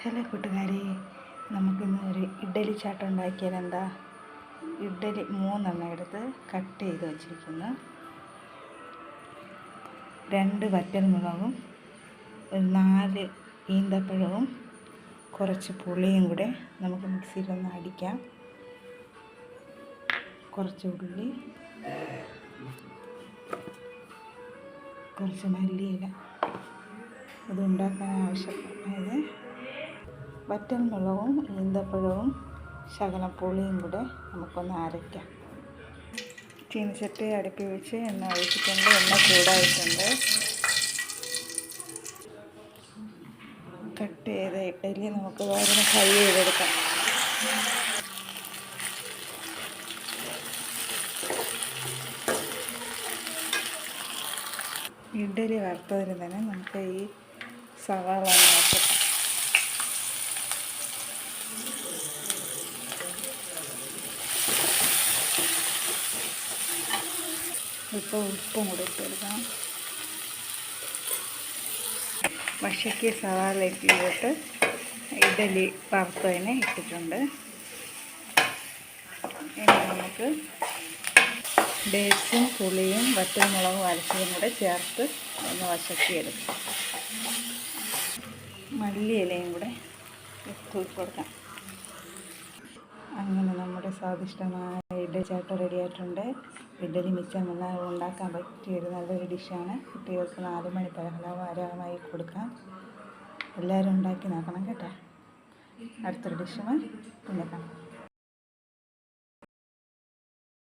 Hello കൂട്ടുകാരെ, നമുക്കിന്ന് ഒരു ഇഡ്ഡലി ചാട്ട് ഉണ്ടാക്കിയാൽ എന്താ? ഇഡ്ഡലി 3 എടുത്ത് കട്ട് ചെയ്ത് വച്ചിരിക്കുന്നു. 2 വറ്റൽമുളകും, ഒരു 4 ഈന്തപ്പഴവും, കുറച്ച് പുളിയും കൂടെ നമുക്ക് മിക്സിയിലൊന്ന് അടിക്കാം. കുറച്ച് ഉള്ളി, കുറച്ച് മല്ലിയില. അതുണ്ടാക്കാൻ ആവശ്യമായത് വറ്റൽമുളകും ഈന്തപ്പഴവും ശകലം പുളിയും കൂടെ നമുക്കൊന്ന് അരയ്ക്കാം. ചീനച്ചട്ടി അടുപ്പി വെച്ച് എണ്ണ ഒഴിച്ചിട്ടുണ്ട്. എണ്ണ ചൂടായിട്ടുണ്ട്. കട്ട് ചെയ്ത ഇഡ്ഡലി നമുക്ക് വേറെ ഫ്രൈ ചെയ്തെടുക്കാം. ഇഡ്ഡലി വറുത്തതിന് തന്നെ നമുക്ക് ഈ സവാള വറുക്കാം. ഇപ്പോൾ ഉപ്പും കൂടി ഇട്ടെടുക്കാം. വശയ്ക്ക് സവാള ഇട്ടിട്ട് ഇഡ്ഡലി വറുത്തതിനെ ഇട്ടിട്ടുണ്ട്. ഇനി നമുക്ക് ഡേറ്റ്സും പുളിയും വറ്റൽമുളകും അരച്ചതും കൂടെ ചേർത്ത് ഒന്ന് വശക്കിയെടുക്കാം. മല്ലിയിലയും കൂടെ തൂക്കി കൊടുക്കാം. അങ്ങനെ നമ്മുടെ സ്വാദിഷ്ടമായ ഇഡ്ഡലി ചാട്ട് റെഡി ആയിട്ടുണ്ട്. ഇഡ്ഡലി മിച്ചമെല്ലാം ഉണ്ടാക്കാൻ പറ്റിയൊരു നല്ലൊരു ഡിഷാണ്. കുട്ടികൾക്ക് 4 മണി പലഹാരമായി കൊടുക്കാം. എല്ലാവരും ഉണ്ടാക്കി നോക്കണം കേട്ടോ. അടുത്തൊരു ഡിഷുമായി പിന്നെ കാണാം.